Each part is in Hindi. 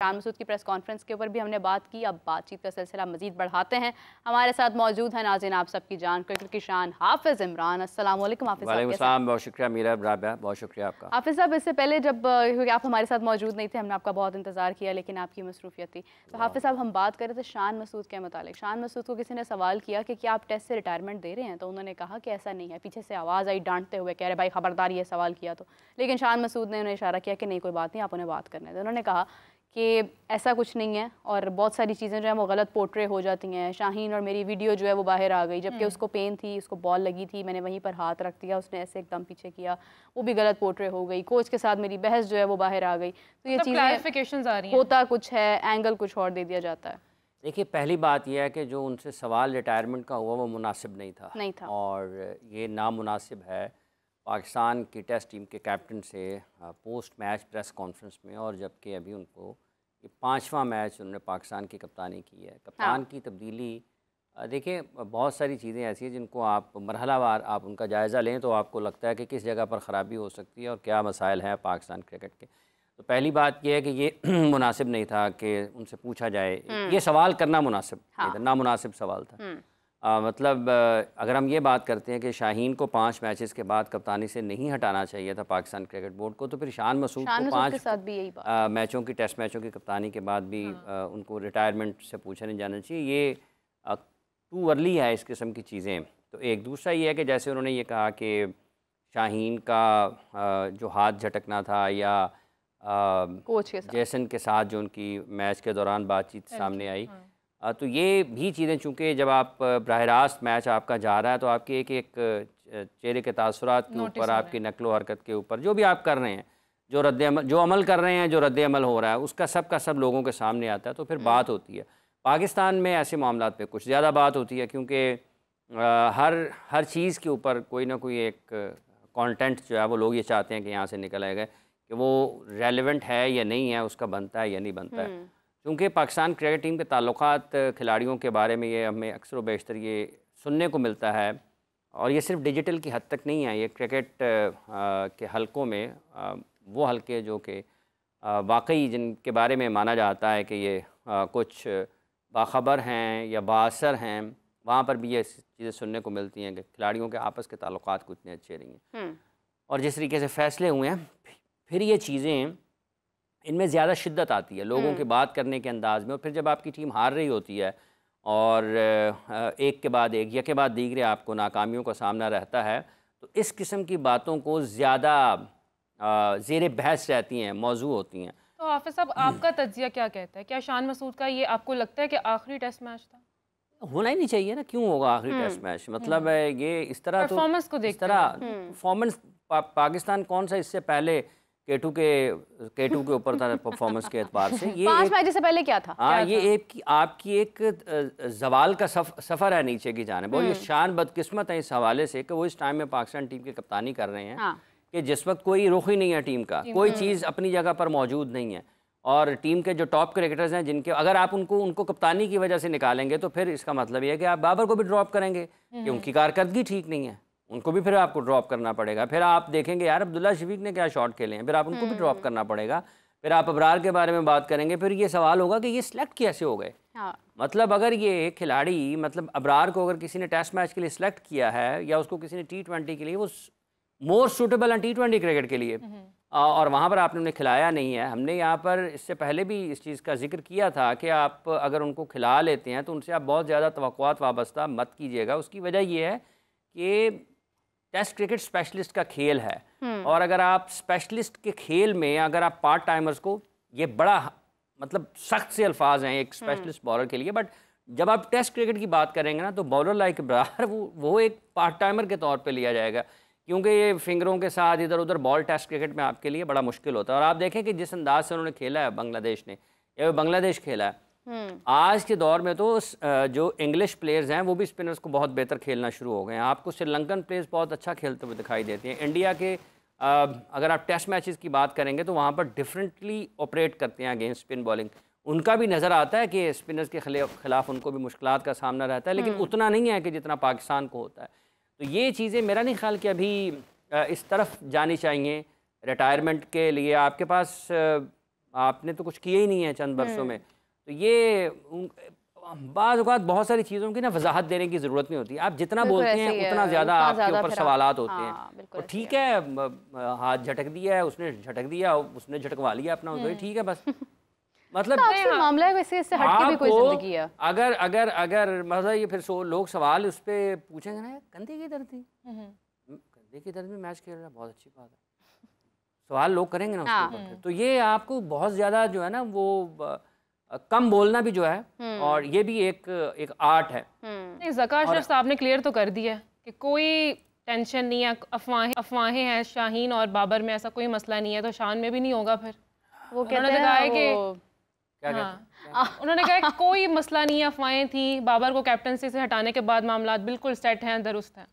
शान मसूद की प्रेस कॉन्फ्रेंस के ऊपर भी हमने बात की। अब बातचीत का सिलसिला मजीद बढ़ाते हैं। हमारे साथ मौजूद हैं नाज़रीन आप सबकी जान क्रिकेट की शान हाफिज़ इमरान। अस्सलाम वालेकुम हाफिज़ साहब। वालेकुम सलाम, बहुत शुक्रिया मीरा राबिया, बहुत शुक्रिया आपका। हाफिज़ साहब, इससे पहले जब क्योंकि आप हमारे साथ मौजूद नहीं थे, हमने आपका बहुत इंतज़ार किया लेकिन आपकी मसरूफियत थी। तो हाफिज़ साहब, हम बात कर रहे थे शान मसूद के मुतालिक। शान मसूद को किसी ने सवाल किया कि क्या आप टेस्ट से रिटायरमेंट दे रहे हैं, तो उन्होंने कहा कि ऐसा नहीं है। पीछे से आवाज़ आई डांटते हुए, कह रहे भाई खबरदार ये सवाल किया तो। लेकिन शान मसूद ने उन्हें इशारा किया कि नहीं कोई बात नहीं, आप उन्हें बात करने दें। उन्होंने कहा कि ऐसा कुछ नहीं है और बहुत सारी चीज़ें जो है वो गलत पोर्ट्रे हो जाती हैं। शाहीन और मेरी वीडियो जो है वो बाहर आ गई, जबकि उसको पेन थी, उसको बॉल लगी थी, मैंने वहीं पर हाथ रख दिया, उसने ऐसे एकदम पीछे किया, वो भी गलत पोर्ट्रे हो गई। कोच के साथ मेरी बहस जो है वो बाहर आ गई। तो ये चीज़ें क्लैरिफिकेशंस आ रही हैं। होता कुछ है, एंगल कुछ और दे दिया जाता है। देखिए, पहली बात यह है कि जो उनसे सवाल रिटायरमेंट का हुआ वो मुनासिब नहीं था और ये नामुनासिब है पाकिस्तान की टेस्ट टीम के कैप्टन से पोस्ट मैच प्रेस कॉन्फ्रेंस में। और जबकि अभी उनको ये 5वां मैच उन्होंने पाकिस्तान की कप्तानी की है। कप्तान की तब्दीली, देखिए बहुत सारी चीज़ें ऐसी हैं जिनको आप मरहलावार आप उनका जायज़ा लें तो आपको लगता है कि किस जगह पर ख़राबी हो सकती है और क्या मसाइल हैं पाकिस्तान क्रिकेट के। तो पहली बात यह है कि ये मुनासिब नहीं था कि उनसे पूछा जाए, ये सवाल करना मुनासिब नहीं था, नामुनासिब सवाल था। मतलब अगर हम ये बात करते हैं कि शाहीन को 5 मैचेस के बाद कप्तानी से नहीं हटाना चाहिए था पाकिस्तान क्रिकेट बोर्ड को, तो फिर शान मसूद को 5 मैचों की टेस्ट मैचों की कप्तानी के बाद भी उनको रिटायरमेंट से पूछा नहीं जाना चाहिए। ये टू अर्ली है इस किस्म की चीज़ें। तो एक दूसरा ये है कि जैसे उन्होंने ये कहा कि शाहीन का जो हाथ झटकना था या कोच के साथ, जैसन के साथ जो उनकी मैच के दौरान बातचीत सामने आई, तो ये भी चीज़ें चूँकि जब आप बराह रास्त मैच आपका जा रहा है तो आपके एक एक चेहरे के तासुरात के ऊपर, आपकी नकलो हरकत के ऊपर, जो भी आप कर रहे हैं, जो अमल कर रहे हैं, जो रद्द-ए-अमल हो रहा है, उसका सब का सब लोगों के सामने आता है, तो फिर बात होती है। पाकिस्तान में ऐसे मामलात पे कुछ ज़्यादा बात होती है क्योंकि हर चीज़ के ऊपर कोई ना कोई एक कंटेंट जो है वो लोग ये चाहते हैं कि यहाँ से निकल आएगा, कि वो रेलेवेंट है या नहीं है, उसका बनता है या नहीं बनता है। क्योंकि पाकिस्तान क्रिकेट टीम के ताल्लुकात खिलाड़ियों के बारे में ये हमें अक्सर व बेशतर ये सुनने को मिलता है, और ये सिर्फ डिजिटल की हद तक नहीं है, ये क्रिकेट के हलकों में वो हलके जो कि वाकई जिनके बारे में माना जाता है कि ये कुछ बाखबर हैं या बाअसर हैं, वहाँ पर भी ये चीज़ें सुनने को मिलती हैं कि खिलाड़ियों के आपस के ताल्लुकात कुछ इतने अच्छे नहीं हैं। और जिस तरीके से फ़ैसले हुए हैं, फिर ये चीज़ें इनमें ज़्यादा शिद्दत आती है लोगों के बात करने के अंदाज़ में। और फिर जब आपकी टीम हार रही होती है और एक के बाद एक, एक के बाद दीगरे आपको नाकामियों का सामना रहता है, तो इस किस्म की बातों को ज़्यादा ज़ेर बहस रहती हैं, मौजू होती हैं। तो हाफिज़ साहब, आपका तज्ज़िया क्या कहता है? क्या शान मसूद का ये आपको लगता है कि आखिरी टेस्ट मैच था? होना ही नहीं चाहिए ना, क्यों होगा आखिरी टेस्ट मैच? मतलब ये इस तरह परफॉर्मेंस को देखते हैं, परफॉर्मेंस पाकिस्तान कौन सा इससे पहले केटू के ऊपर था परफॉर्मेंस के एतबार से। ये 5 मैच से पहले क्या था? हाँ, ये आपकी एक जवाल का सफ़र है नीचे की जानिब। और ये शान बदकिस्मत है इस हवाले से कि वो इस टाइम में पाकिस्तान टीम की कप्तानी कर रहे हैं कि जिस वक्त कोई रुख ही नहीं है टीम का, कोई चीज़ अपनी जगह पर मौजूद नहीं है। और टीम के जो टॉप क्रिकेटर्स हैं जिनके अगर आप उनको कप्तानी की वजह से निकालेंगे तो फिर इसका मतलब ये है कि आप बाबर को भी ड्रॉप करेंगे कि उनकी कारकर्दगी ठीक नहीं है, उनको भी फिर आपको ड्रॉप करना पड़ेगा। फिर आप देखेंगे यार अब्दुल्ला शफीक ने क्या शॉट खेले हैं, फिर आप उनको भी ड्रॉप करना पड़ेगा। फिर आप अबरार के बारे में बात करेंगे, फिर ये सवाल होगा कि ये सिलेक्ट कैसे हो गए। मतलब अगर ये खिलाड़ी, मतलब अबरार को अगर किसी ने टेस्ट मैच के लिए सिलेक्ट किया है या उसको किसी ने T20 के लिए, वो मोर सूटेबल है T20 क्रिकेट के लिए, और वहाँ पर आपने उन्हें खिलाया नहीं है। हमने यहाँ पर इससे पहले भी इस चीज़ का जिक्र किया था कि आप अगर उनको खिला लेते हैं तो उनसे आप बहुत ज़्यादा तवक्कुआत वाबस्ता मत कीजिएगा। उसकी वजह ये है कि टेस्ट क्रिकेट स्पेशलिस्ट का खेल है, और अगर आप स्पेशलिस्ट के खेल में अगर आप पार्ट टाइमर्स को, ये बड़ा मतलब सख्त से अल्फाज हैं एक स्पेशलिस्ट बॉलर के लिए, बट जब आप टेस्ट क्रिकेट की बात करेंगे ना तो बॉलर लाइक अबरार वो एक पार्ट टाइमर के तौर पे लिया जाएगा, क्योंकि ये फिंगरों के साथ इधर उधर बॉल टेस्ट क्रिकेट में आपके लिए बड़ा मुश्किल होता है। और आप देखें कि जिस अंदाज से उन्होंने खेला है बांग्लादेश ने, या बांग्लादेश खेला है, आज के दौर में तो जो इंग्लिश प्लेयर्स हैं वो भी स्पिनर्स को बहुत बेहतर खेलना शुरू हो गए हैं। आपको श्रीलंकन प्लेयर्स बहुत अच्छा खेलते हुए दिखाई देते हैं। इंडिया के अगर आप टेस्ट मैचेस की बात करेंगे तो वहाँ पर डिफरेंटली ऑपरेट करते हैं अगेंस्ट स्पिन बॉलिंग। उनका भी नज़र आता है कि स्पिनर्स के खिलाफ उनको भी मुश्किलात का सामना रहता है, लेकिन उतना नहीं है कि जितना पाकिस्तान को होता है। तो ये चीज़ें मेरा नहीं ख्याल कि अभी इस तरफ जानी चाहिए रिटायरमेंट के लिए। आपके पास आपने तो कुछ किया ही नहीं है चंद बरसों में। तो ये बाज़ औक़ात बहुत सारी चीज़ों की ना वजाहत देने की ज़रूरत नहीं होती। आप जितना बोलते हैं उतना ज़्यादा आपके ऊपर सवालात होते हैं। तो ठीक है, हाथ झटक दिया है उसने, झटक दिया उसने, झटकवा लिया अपना, तो ठीक है बस। मतलब मामला है वैसे, इससे हट के भी कोई जिंदगी है। अगर अगर अगर मतलब ये फिर लोग सवाल उस पर पूछेंगे ना, कंधे की दर्द थी, कंधे की दर्द में मैच खेल रहा है, बहुत अच्छी बात है, सवाल लोग करेंगे ना उसके ऊपर। तो ये आपको बहुत ज़्यादा जो है ना वो कम बोलना भी जो है, और ये भी एक आर्ट है। नहीं, ज़का अशरफ साहब ने क्लियर तो कर दिया है कि कोई टेंशन नहीं है, अफवाहें हैं, शाहीन और बाबर में ऐसा कोई मसला नहीं है, तो शान में भी नहीं होगा। फिर वो कहते हैं कि उन्होंने कहा कि कोई मसला नहीं है, अफवाहें थी, बाबर को कैप्टनसी से हटाने के बाद मामला बिल्कुल सेट हैं, दुरुस्त हैं,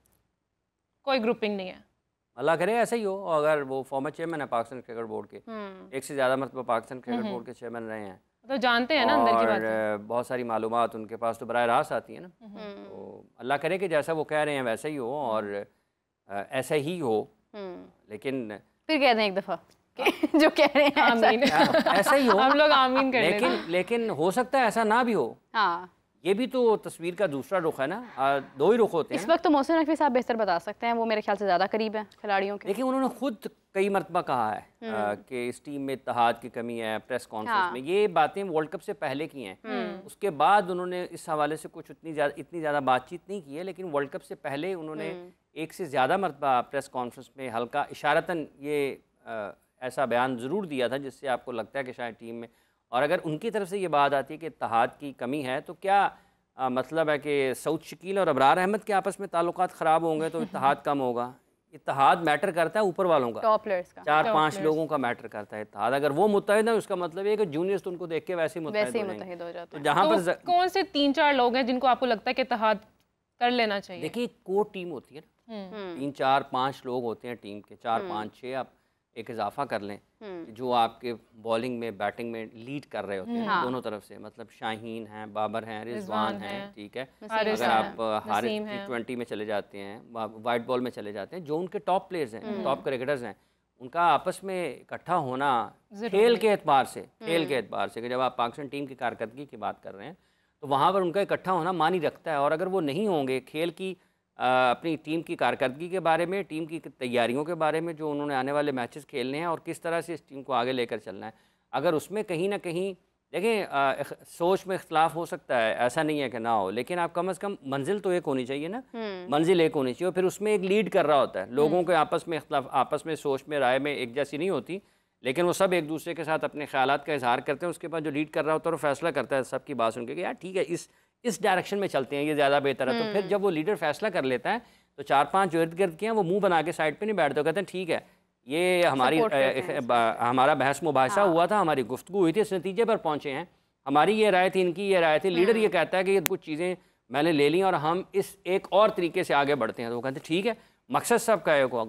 कोई ग्रुपिंग नहीं है। अल्लाह करे ऐसा ही हो। अगर वो फॉर्मर चेयरमैन है पाकिस्तान क्रिकेट बोर्ड के, एक से ज़्यादा मरतबा पाकिस्तान क्रिकेट बोर्ड के चेयरमैन रहे हैं, तो जानते हैं ना अंदर की बात। बहुत सारी मालूमात उनके पास तो बराह रास्त आती है ना। तो अल्लाह करे कि जैसा वो कह रहे हैं वैसा ही हो, और ऐसा ही हो। लेकिन फिर कह दें एक दफ़ा जो कह रहे हैं आमीन, ऐसा ही हो, हम लोग आमीन कर लेते हैं। लेकिन हो सकता है ऐसा ना भी हो। हाँ, ये भी तो तस्वीर का दूसरा रुख है ना, दो ही रुख होते हैं। इस वक्त तो मोहसिन नकवी साहब बेहतर बता सकते हैं, वो मेरे ख्याल से ज़्यादा करीब है खिलाड़ियों के। लेकिन उन्होंने खुद कई मरतबा कहा है कि इस टीम में इत्तेहाद की कमी है, प्रेस कॉन्फ्रेंस में। ये बातें वर्ल्ड कप से पहले की हैं। उसके बाद उन्होंने इस हवाले से कुछ इतनी ज़्यादा बातचीत नहीं की है, लेकिन वर्ल्ड कप से पहले उन्होंने एक से ज़्यादा मरतबा प्रेस कॉन्फ्रेंस में हल्का इशारतन ये ऐसा बयान ज़रूर दिया था जिससे आपको लगता है कि शायद टीम में, और अगर उनकी तरफ से ये बात आती है कि इत्तेहाद की कमी है, तो क्या मतलब है कि सऊद शकील और अबरार अहमद के आपस में ताल्लुकात ख़राब होंगे तो इत्तेहाद कम होगा। इत्तेहाद मैटर करता है ऊपर वालों का, टॉप प्लेयर्स का, 4-5 लोगों का मैटर करता है इत्तेहाद। अगर वो मुत्तहिद है उसका मतलब है कि जूनियर्स तो उनको देख के वैसे ही मुत्तहिद हो जाते हैं। तो जहाँ पर कौन से 3-4 लोग हैं जिनको आपको लगता है कि इत्तेहाद कर लेना चाहिए? देखिए, कोर टीम होती है ना, 3-4-5 लोग होते हैं टीम के, 4-5-6 आप एक इजाफा कर लें जो आपके बॉलिंग में बैटिंग में लीड कर रहे होते हैं दोनों तरफ से। मतलब शाहीन हैं, बाबर हैं, रिजवान हैं, ठीक है। अगर आप हारिस T20 में चले जाते हैं, वाइट बॉल में चले जाते हैं, जो उनके टॉप प्लेयर्स हैं, टॉप क्रिकेटर्स हैं, उनका आपस में इकट्ठा होना खेल के एतबार से कि जब आप पाकिस्तान टीम की कारकर्दगी की बात कर रहे हैं तो वहाँ पर उनका इकट्ठा होना मानी रखता है। और अगर वो नहीं होंगे खेल की अपनी टीम की कारकर्दगी के बारे में, टीम की तैयारियों के बारे में, जो उन्होंने आने वाले मैचेस खेलने हैं और किस तरह से इस टीम को आगे लेकर चलना है, अगर उसमें कहीं ना कहीं देखें सोच में इख्तलाफ हो सकता है, ऐसा नहीं है कि ना हो, लेकिन आप कम से कम मंजिल तो एक होनी चाहिए ना, मंजिल एक होनी चाहिए। और फिर उसमें एक लीड कर रहा होता है, लोगों के आपस में इख्तलाफ, आपस में सोच में, राय में एक जैसी नहीं होती, लेकिन वो सब एक दूसरे के साथ अपने ख्यालात का इजहार करते हैं। उसके बाद जो लीड कर रहा होता है वो फैसला करता है सबकी बात सुन के कि यार ठीक है, इस डायरेक्शन में चलते हैं, ये ज़्यादा बेहतर है। तो फिर जब वो लीडर फैसला कर लेता है तो 4-5 जो इर्द गिर्द के हैं वो मुंह बना के साइड पे नहीं बैठते, कहते हैं ठीक है, ये हमारा बहस मुबाहिसा हुआ था, हमारी गुफ्तगू हुई थी, इस नतीजे पर पहुँचे हैं, हमारी ये राय थी, इनकी ये राय थी, लीडर ये कहता है कि ये कुछ चीज़ें मैंने ले ली और हम इस एक और तरीके से आगे बढ़ते हैं। तो वो कहते हैं ठीक है, मकसद सबका एक होगा।